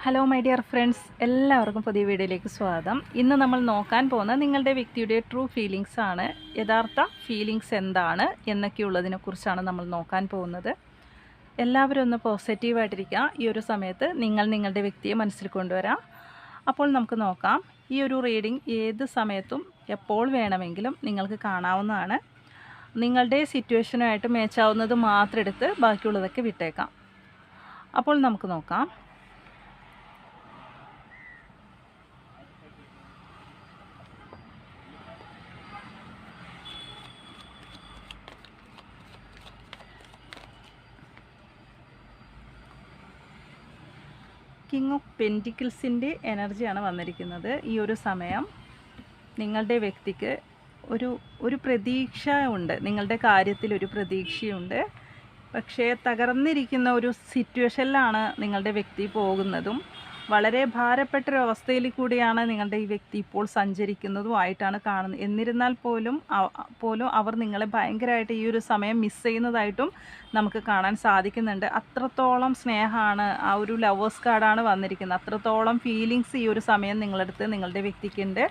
Hello my dear friends, എല്ലാവർക്കും പുതിയ വീഡിയോയിലേക്ക് സ്വാഗതം. ഇന്ന് നമ്മൾ നോക്കാൻ പോകുന്നത് നിങ്ങളുടെ വ്യക്തിയുടെ ട്രൂ ഫീലിങ്സ് ആണ്. യഥാർത്ഥ ഫീലിങ്സ് എന്താണ് എന്നൊക്കെയുള്ളതിനെക്കുറിച്ചാണ് നമ്മൾ നോക്കാൻ പോകുന്നത്. എല്ലാവരും ഒന്ന് പോസിറ്റീവായിട്ടിരിക്കുക. ഈ ഒരു സമയത്ത് നിങ്ങളുടെ വ്യക്തിയെ മനസ്സിൽ കൊണ്ടുവരാം. അപ്പോൾ നമുക്ക് നോക്കാം. ഈ ഒരു റീഡിംഗ് ഏത് സമയത്തും എപ്പോൾ വേണമെങ്കിലും നിങ്ങൾക്ക് കാണാവുന്നതാണ്. നിങ്ങളുടെ സിറ്റുവേഷനുമായിട്ട് മാച്ചാവുന്നത് മാത്രം എടുത്ത് ബാക്കിയുള്ളതൊക്കെ വിട്ടേക്കാം. അപ്പോൾ നമുക്ക് നോക്കാം. കിങ് ഓഫ് പെൻറ്റിക്കിൾസിൻ്റെ എനർജിയാണ് വന്നിരിക്കുന്നത്. ഈ ഒരു സമയം നിങ്ങളുടെ വ്യക്തിക്ക് ഒരു പ്രതീക്ഷ ഉണ്ട്, നിങ്ങളുടെ കാര്യത്തിൽ ഒരു പ്രതീക്ഷയുണ്ട്. പക്ഷേ തകർന്നിരിക്കുന്ന ഒരു സിറ്റുവേഷനിലാണ് നിങ്ങളുടെ വ്യക്തി പോകുന്നതും വളരെ ഭാരപ്പെട്ടൊരവസ്ഥയിൽ കൂടിയാണ് നിങ്ങളുടെ ഈ വ്യക്തി ഇപ്പോൾ സഞ്ചരിക്കുന്നതുമായിട്ടാണ് കാണുന്നത്. എന്നിരുന്നാൽ പോലും അവർ നിങ്ങളെ ഭയങ്കരമായിട്ട് ഈ ഒരു സമയം മിസ് ചെയ്യുന്നതായിട്ടും നമുക്ക് കാണാൻ സാധിക്കുന്നുണ്ട്. അത്രത്തോളം സ്നേഹമാണ്, ആ ഒരു ലവേഴ്സ് കാർഡാണ് വന്നിരിക്കുന്നത്. അത്രത്തോളം ഫീലിങ്സ് ഈ ഒരു സമയം നിങ്ങളുടെ വ്യക്തിക്കുണ്ട്.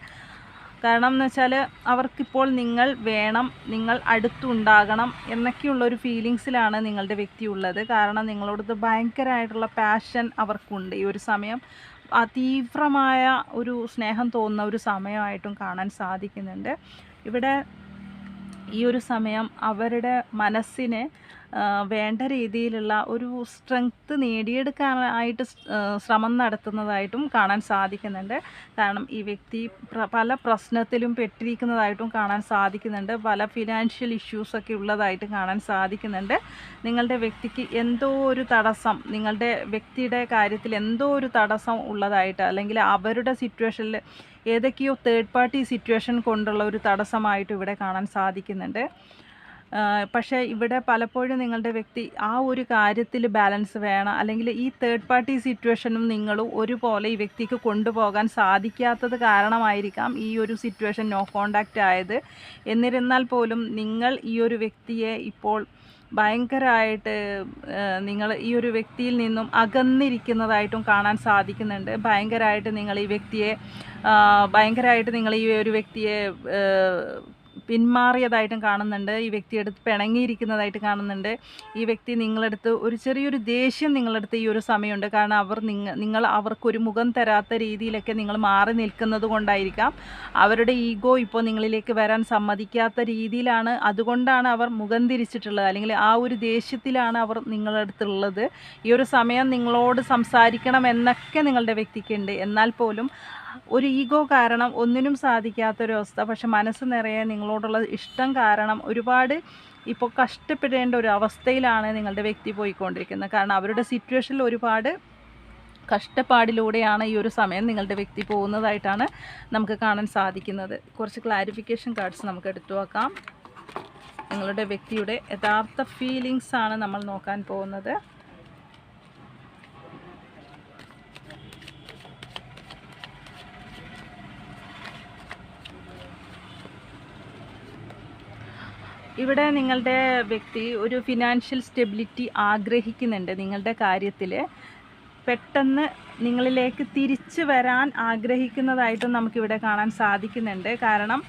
കാരണം എന്ന് വെച്ചാൽ അവർക്കിപ്പോൾ നിങ്ങൾ വേണം, നിങ്ങൾ അടുത്തുണ്ടാകണം എന്നൊക്കെയുള്ളൊരു ഫീലിങ്സിലാണ് നിങ്ങളുടെ വ്യക്തി ഉള്ളത്. കാരണം നിങ്ങളോടത് ഭയങ്കരമായിട്ടുള്ള പാഷൻ അവർക്കുണ്ട്. ഈ ഒരു സമയം തീവ്രമായ ഒരു സ്നേഹം തോന്നുന്ന ഒരു സമയമായിട്ടും കാണാൻ സാധിക്കുന്നുണ്ട്. ഇവിടെ ഈ ഒരു സമയം അവരുടെ മനസ്സിനെ വേണ്ട രീതിയിലുള്ള ഒരു സ്ട്രെങ്ത്ത് നേടിയെടുക്കാനായിട്ട് ശ്രമം നടത്തുന്നതായിട്ടും കാണാൻ സാധിക്കുന്നുണ്ട്. കാരണം ഈ വ്യക്തി പല പ്രശ്നത്തിലും പെട്ടിരിക്കുന്നതായിട്ടും കാണാൻ സാധിക്കുന്നുണ്ട്. പല ഫിനാൻഷ്യൽ ഇഷ്യൂസൊക്കെ ഉള്ളതായിട്ട് കാണാൻ സാധിക്കുന്നുണ്ട്. നിങ്ങളുടെ വ്യക്തിക്ക് എന്തോ ഒരു തടസ്സം, നിങ്ങളുടെ വ്യക്തിയുടെ കാര്യത്തിൽ എന്തോ ഒരു തടസ്സം ഉള്ളതായിട്ട്, അല്ലെങ്കിൽ അവരുടെ സിറ്റുവേഷനിൽ ഏതൊക്കെയോ തേർഡ് പാർട്ടി സിറ്റുവേഷൻ കൊണ്ടുള്ള ഒരു തടസ്സമായിട്ട് ഇവിടെ കാണാൻ സാധിക്കുന്നുണ്ട്. പക്ഷേ ഇവിടെ പലപ്പോഴും നിങ്ങളുടെ വ്യക്തി ആ ഒരു കാര്യത്തിൽ ബാലൻസ് വേണം, അല്ലെങ്കിൽ ഈ തേർഡ് പാർട്ടി സിറ്റുവേഷനും നിങ്ങളും ഒരുപോലെ ഈ വ്യക്തിക്ക് കൊണ്ടുപോകാൻ സാധിക്കാത്തത് കാരണമായിരിക്കാം ഈ ഒരു സിറ്റുവേഷൻ നോ കോണ്ടാക്റ്റ് ആയത്. എന്നിരുന്നാൽ പോലും നിങ്ങൾ ഈ ഒരു വ്യക്തിയെ ഇപ്പോൾ ഭയങ്കരമായിട്ട് നിങ്ങൾ ഈ ഒരു വ്യക്തിയിൽ നിന്നും അകന്നിരിക്കുന്നതായിട്ടും കാണാൻ സാധിക്കുന്നുണ്ട്. ഭയങ്കരമായിട്ട് നിങ്ങൾ ഈ ഒരു വ്യക്തിയെ പിന്മാറിയതായിട്ടും കാണുന്നുണ്ട്. ഈ വ്യക്തിയെടുത്ത് പിണങ്ങിയിരിക്കുന്നതായിട്ട് കാണുന്നുണ്ട്. ഈ വ്യക്തി നിങ്ങളടുത്ത് ഒരു ചെറിയൊരു ദേഷ്യം നിങ്ങളടുത്ത് ഈ ഒരു സമയമുണ്ട്. കാരണം നിങ്ങൾ അവർക്കൊരു മുഖം തരാത്ത രീതിയിലൊക്കെ നിങ്ങൾ മാറി നിൽക്കുന്നത് കൊണ്ടായിരിക്കാം. അവരുടെ ഈഗോ ഇപ്പോൾ നിങ്ങളിലേക്ക് വരാൻ സമ്മതിക്കാത്ത രീതിയിലാണ്. അതുകൊണ്ടാണ് അവർ മുഖം തിരിച്ചിട്ടുള്ളത്, അല്ലെങ്കിൽ ആ ഒരു ദേഷ്യത്തിലാണ് അവർ നിങ്ങളടുത്തുള്ളത്. ഈ ഒരു സമയം നിങ്ങളോട് സംസാരിക്കണം എന്നൊക്കെ നിങ്ങളുടെ വ്യക്തിക്കുണ്ട്. എന്നാൽ പോലും ഒരു ഈഗോ കാരണം ഒന്നിനും സാധിക്കാത്തൊരവസ്ഥ. പക്ഷെ മനസ്സ് നിറയെ നിങ്ങളോടുള്ള ഇഷ്ടം കാരണം ഒരുപാട് ഇപ്പോൾ കഷ്ടപ്പെടേണ്ട ഒരു അവസ്ഥയിലാണ് നിങ്ങളുടെ വ്യക്തി പോയിക്കൊണ്ടിരിക്കുന്നത്. കാരണം അവരുടെ സിറ്റുവേഷനിൽ ഒരുപാട് കഷ്ടപ്പാടിലൂടെയാണ് ഈ ഒരു സമയം നിങ്ങളുടെ വ്യക്തി പോകുന്നതായിട്ടാണ് നമുക്ക് കാണാൻ സാധിക്കുന്നത്. കുറച്ച് ക്ലാരിഫിക്കേഷൻ കാർഡ്സ് നമുക്ക് എടുത്തു വെക്കാം. നിങ്ങളുടെ വ്യക്തിയുടെ യഥാർത്ഥ ഫീലിങ്സ് ആണ് നമ്മൾ നോക്കാൻ പോകുന്നത്. ഇവിടെ നിങ്ങളുടെ വ്യക്തി ഒരു ഫിനാൻഷ്യൽ സ്റ്റെബിലിറ്റി ആഗ്രഹിക്കുന്നുണ്ട്. നിങ്ങളുടെ കാര്യത്തിൽ പെട്ടെന്ന് നിങ്ങളിലേക്ക് തിരിച്ചു വരാൻ ആഗ്രഹിക്കുന്നതായിട്ടും നമുക്കിവിടെ കാണാൻ സാധിക്കുന്നുണ്ട്. കാരണം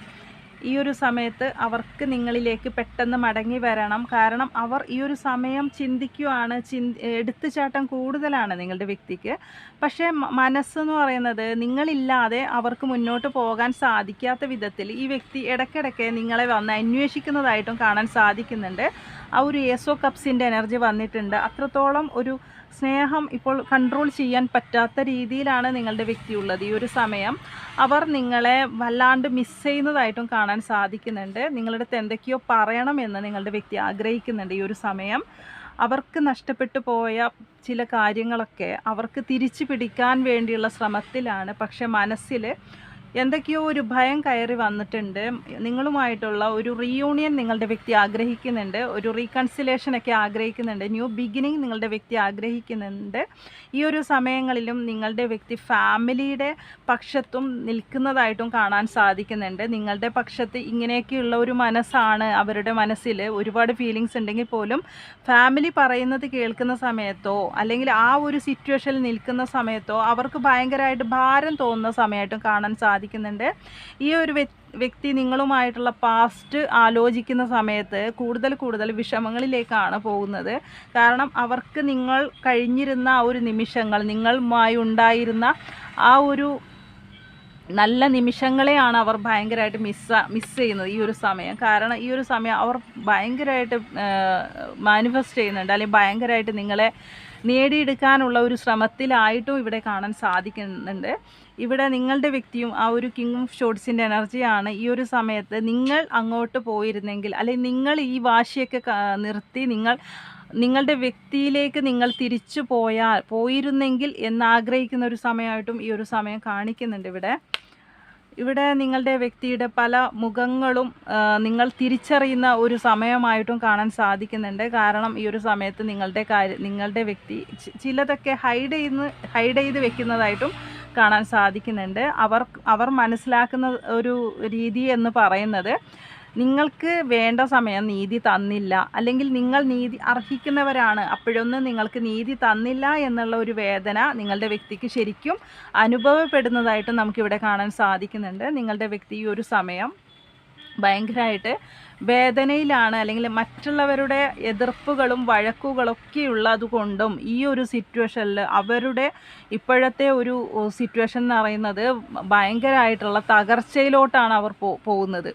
ഈ ഒരു സമയത്ത് അവർക്ക് നിങ്ങളിലേക്ക് പെട്ടെന്ന് മടങ്ങി വരണം. കാരണം അവർ ഈ ഒരു സമയം ചിന്തിക്കുകയാണ്, എടുത്തുചാട്ടം കൂടുതലാണ് നിങ്ങളുടെ വ്യക്തിക്ക്. പക്ഷേ മനസ്സെന്ന് പറയുന്നത് നിങ്ങളില്ലാതെ അവർക്ക് മുന്നോട്ട് പോകാൻ സാധിക്കാത്ത വിധത്തിൽ ഈ വ്യക്തി ഇടയ്ക്കിടയ്ക്ക് നിങ്ങളെ വന്ന് അന്വേഷിക്കുന്നതായിട്ടും കാണാൻ സാധിക്കുന്നുണ്ട്. ആ ഒരു ഏസ് ഓഫ് കപ്സിൻ്റെ എനർജി വന്നിട്ടുണ്ട്. അത്രത്തോളം ഒരു സ്നേഹം ഇപ്പോൾ കൺട്രോൾ ചെയ്യാൻ പറ്റാത്ത രീതിയിലാണ് നിങ്ങളുടെ വ്യക്തി ഉള്ളത്. ഈ ഒരു സമയം അവർ നിങ്ങളെ വല്ലാണ്ട് മിസ് ചെയ്യുന്നതായിട്ടും കാണാൻ സാധിക്കുന്നുണ്ട്. നിങ്ങളുടെ അടുത്ത് എന്തൊക്കെയോ പറയണമെന്ന് നിങ്ങളുടെ വ്യക്തി ആഗ്രഹിക്കുന്നുണ്ട്. ഈ ഒരു സമയം അവർക്ക് നഷ്ടപ്പെട്ടു പോയ ചില കാര്യങ്ങളൊക്കെ അവർക്ക് തിരിച്ചു പിടിക്കാൻ വേണ്ടിയുള്ള ശ്രമത്തിലാണ്. പക്ഷെ മനസ്സിൽ എന്തൊക്കെയോ ഒരു ഭയം കയറി വന്നിട്ടുണ്ട്. നിങ്ങളുമായിട്ടുള്ള ഒരു റീയൂണിയൻ നിങ്ങളുടെ വ്യക്തി ആഗ്രഹിക്കുന്നുണ്ട്, ഒരു റീകൺസിലേഷനൊക്കെ ആഗ്രഹിക്കുന്നുണ്ട്, ന്യൂ ബിഗിനിങ് നിങ്ങളുടെ വ്യക്തി ആഗ്രഹിക്കുന്നുണ്ട്. ഈ ഒരു സമയങ്ങളിലും നിങ്ങളുടെ വ്യക്തി ഫാമിലിയുടെ പക്ഷത്തും നിൽക്കുന്നതായിട്ടും കാണാൻ സാധിക്കുന്നുണ്ട്. നിങ്ങളുടെ പക്ഷത്ത് ഇങ്ങനെയൊക്കെയുള്ള ഒരു മനസ്സാണ് അവരുടെ മനസ്സിൽ. ഒരുപാട് ഫീലിങ്സ് ഉണ്ടെങ്കിൽ പോലും ഫാമിലി പറയുന്നത് കേൾക്കുന്ന സമയത്തോ അല്ലെങ്കിൽ ആ ഒരു സിറ്റുവേഷനിൽ നിൽക്കുന്ന സമയത്തോ അവർക്ക് ഭയങ്കരമായിട്ട് ഭാരം തോന്നുന്ന സമയമായിട്ടും കാണാൻ സാധിക്കുന്നുണ്ട്. ഈ ഒരു വ്യക്തി നിങ്ങളുമായിട്ടുള്ള പാസ്റ്റ് ആലോചിക്കുന്ന സമയത്ത് കൂടുതൽ വിഷമങ്ങളിലേക്കാണ് പോകുന്നത്. കാരണം അവർക്ക് നിങ്ങൾ കഴിഞ്ഞിരുന്ന ആ ഒരു നിമിഷങ്ങൾ, നിങ്ങളുമായി ഉണ്ടായിരുന്ന ആ ഒരു നല്ല നിമിഷങ്ങളെയാണ് അവർ ഭയങ്കരമായിട്ട് മിസ് ചെയ്യുന്നത് ഈ ഒരു സമയം. കാരണം ഈ ഒരു സമയം അവർ ഭയങ്കരമായിട്ട് മാനിഫെസ്റ്റ് ചെയ്യുന്നുണ്ട്, അല്ലെങ്കിൽ ഭയങ്കരമായിട്ട് നിങ്ങളെ നേടിയെടുക്കാനുള്ള ഒരു ശ്രമത്തിലായിട്ടും ഇവിടെ കാണാൻ സാധിക്കുന്നുണ്ട്. ഇവിടെ നിങ്ങളുടെ വ്യക്തിയും ആ ഒരു കിങ് ഓഫ് ഷോർട്സിൻ്റെ എനർജിയാണ്. ഈ ഒരു സമയത്ത് നിങ്ങൾ അങ്ങോട്ട് പോയിരുന്നെങ്കിൽ, അല്ലെങ്കിൽ നിങ്ങൾ ഈ വാശിയൊക്കെ നിർത്തി നിങ്ങളുടെ വ്യക്തിയിലേക്ക് നിങ്ങൾ തിരിച്ചു പോയിരുന്നെങ്കിൽ എന്നാഗ്രഹിക്കുന്ന ഒരു സമയമായിട്ടും ഈ ഒരു സമയം കാണിക്കുന്നുണ്ട്. ഇവിടെ നിങ്ങളുടെ വ്യക്തിയുടെ പല മുഖങ്ങളും നിങ്ങൾ തിരിച്ചറിയുന്ന ഒരു സമയമായിട്ടും കാണാൻ സാധിക്കുന്നുണ്ട്. കാരണം ഈ ഒരു സമയത്ത് നിങ്ങളുടെ വ്യക്തി ചിലതൊക്കെ ഹൈഡ് ചെയ്ത് വെക്കുന്നതായിട്ടും കാണാൻ സാധിക്കുന്നുണ്ട്. അവർ മനസ്സിലാക്കുന്ന ഒരു രീതി എന്ന് പറയുന്നത്, നിങ്ങൾക്ക് വേണ്ട സമയം നീതി തന്നില്ല, അല്ലെങ്കിൽ നിങ്ങൾ നീതി അർഹിക്കുന്നവരാണ്, അപ്പോഴൊന്നും നിങ്ങൾക്ക് നീതി തന്നില്ല എന്നുള്ള ഒരു വേദന നിങ്ങളുടെ വ്യക്തിക്ക് ശരിക്കും അനുഭവപ്പെടുന്നതായിട്ട് നമുക്കിവിടെ കാണാൻ സാധിക്കുന്നുണ്ട്. നിങ്ങളുടെ വ്യക്തി ഈ ഒരു സമയം ഭയങ്കരമായിട്ട് വേദനയിലാണ്, അല്ലെങ്കിൽ മറ്റുള്ളവരുടെ എതിർപ്പുകളും വഴക്കുകളൊക്കെ ഉള്ളതുകൊണ്ടും ഈ ഒരു സിറ്റുവേഷനിൽ അവരുടെ ഇപ്പോഴത്തെ ഒരു സിറ്റുവേഷൻ എന്ന് പറയുന്നത് ഭയങ്കരമായിട്ടുള്ള തകർച്ചയിലോട്ടാണ് അവർ പോകുന്നത്.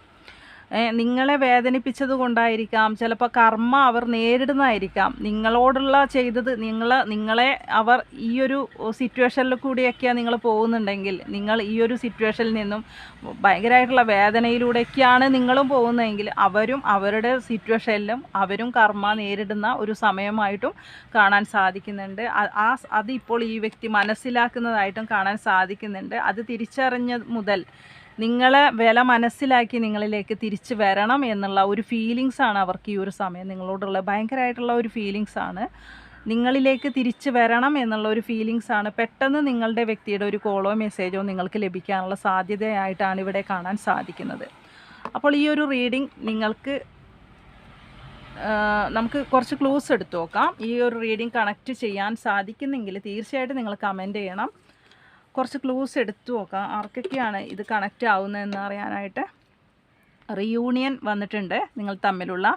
നിങ്ങളെ വേദനിപ്പിച്ചത് കൊണ്ടായിരിക്കാം, ചിലപ്പോൾ കർമ്മ അവർ നേരിടുന്നതായിരിക്കാം. നിങ്ങളോടുള്ള ചെയ്തത് നിങ്ങളെ അവർ ഈ ഒരു സിറ്റുവേഷനിൽ കൂടിയൊക്കെയാണ് നിങ്ങൾ പോകുന്നുണ്ടെങ്കിൽ, നിങ്ങൾ ഈ ഒരു സിറ്റുവേഷനിൽ നിന്നും ഭയങ്കരമായിട്ടുള്ള വേദനയിലൂടെയൊക്കെയാണ് നിങ്ങളും പോകുന്നതെങ്കിൽ അവരും അവരുടെ സിറ്റുവേഷനിലും അവരും കർമ്മ നേരിടുന്ന ഒരു സമയമായിട്ടും കാണാൻ സാധിക്കുന്നുണ്ട്. അത് ഇപ്പോൾ ഈ വ്യക്തി മനസ്സിലാക്കുന്നതായിട്ടും കാണാൻ സാധിക്കുന്നുണ്ട്. അത് തിരിച്ചറിഞ്ഞ മുതൽ നിങ്ങളെ വില മനസ്സിലാക്കി നിങ്ങളിലേക്ക് തിരിച്ചു വരണം എന്നുള്ള ഒരു ഫീലിങ്സാണ് അവർക്ക് ഈ ഒരു സമയം നിങ്ങളോടുള്ള ഭയങ്കരമായിട്ടുള്ള ഒരു ഫീലിങ്സാണ്. നിങ്ങളിലേക്ക് തിരിച്ചു വരണം എന്നുള്ള ഒരു ഫീലിങ്സാണ്. പെട്ടെന്ന് നിങ്ങളുടെ വ്യക്തിയുടെ ഒരു കോളോ മെസ്സേജോ നിങ്ങൾക്ക് ലഭിക്കാനുള്ള സാധ്യതയായിട്ടാണ് ഇവിടെ കാണാൻ സാധിക്കുന്നത്. അപ്പോൾ ഈ ഒരു റീഡിംഗ് നമുക്ക് കുറച്ച് ക്ലൂസ് എടുത്തു നോക്കാം. ഈ ഒരു റീഡിംഗ് കണക്റ്റ് ചെയ്യാൻ സാധിക്കുന്നെങ്കിൽ തീർച്ചയായിട്ടും നിങ്ങൾ കമൻറ്റ് ചെയ്യണം. കുറച്ച് ക്ലൂസ് എടുത്തു നോക്കാം ആർക്കൊക്കെയാണ് ഇത് കണക്റ്റ് ആവുന്നതെന്ന് അറിയാനായിട്ട്. റീയൂണിയൻ വന്നിട്ടുണ്ട് നിങ്ങൾ തമ്മിലുള്ള,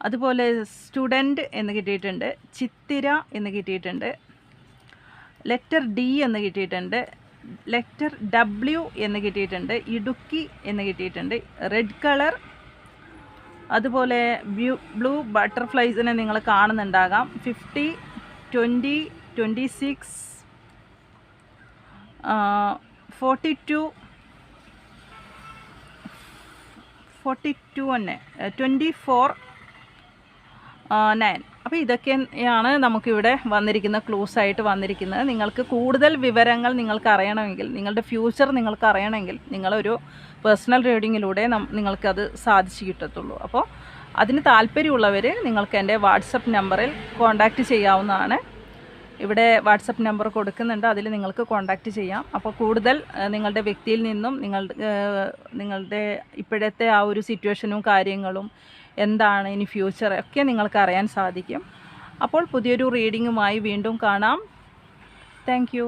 അതുപോലെ സ്റ്റുഡൻറ്റ് എന്ന് കിട്ടിയിട്ടുണ്ട്, ചിത്തിര എന്ന് കിട്ടിയിട്ടുണ്ട്, ലെറ്റർ ഡി എന്ന് കിട്ടിയിട്ടുണ്ട്, ലെറ്റർ ഡബ്ല്യു എന്ന് കിട്ടിയിട്ടുണ്ട്, ഇടുക്കി എന്ന് കിട്ടിയിട്ടുണ്ട്, റെഡ് കളർ, അതുപോലെ ബ്ലൂ ബട്ടർഫ്ലൈസിനെ നിങ്ങൾ കാണുന്നുണ്ടാകാം. 50, 20, 26, 42 തന്നെ, 24, 9. അപ്പോൾ ഇതൊക്കെയാണ് നമുക്കിവിടെ വന്നിരിക്കുന്ന ക്ലൂസ് ആയിട്ട് വന്നിരിക്കുന്നത്. നിങ്ങൾക്ക് കൂടുതൽ വിവരങ്ങൾ നിങ്ങൾക്ക് അറിയണമെങ്കിൽ, നിങ്ങളുടെ ഫ്യൂച്ചർ നിങ്ങൾക്ക് അറിയണമെങ്കിൽ നിങ്ങളൊരു പേഴ്സണൽ റീഡിങ്ങിലൂടെ നിങ്ങൾക്കത് സാധിച്ചു കിട്ടത്തുള്ളൂ. അപ്പോൾ അതിന് താല്പര്യമുള്ളവർ നിങ്ങൾക്ക് എൻ്റെ വാട്സപ്പ് നമ്പറിൽ കോൺടാക്റ്റ് ചെയ്യാവുന്നതാണ്. ഇവിടെ വാട്സപ്പ് നമ്പർ കൊടുക്കുന്നുണ്ട്, അതിൽ നിങ്ങൾക്ക് കോൺടാക്റ്റ് ചെയ്യാം. അപ്പോൾ കൂടുതൽ നിങ്ങളുടെ വ്യക്തിയിൽ നിന്നും നിങ്ങളുടെ ഇപ്പോഴത്തെ ആ ഒരു സിറ്റുവേഷനും കാര്യങ്ങളും എന്താണ് ഇനി ഫ്യൂച്ചർ ഒക്കെ നിങ്ങൾക്ക് അറിയാൻ സാധിക്കും. അപ്പോൾ പുതിയൊരു റീഡിങ്ങുമായി വീണ്ടും കാണാം. Thank you.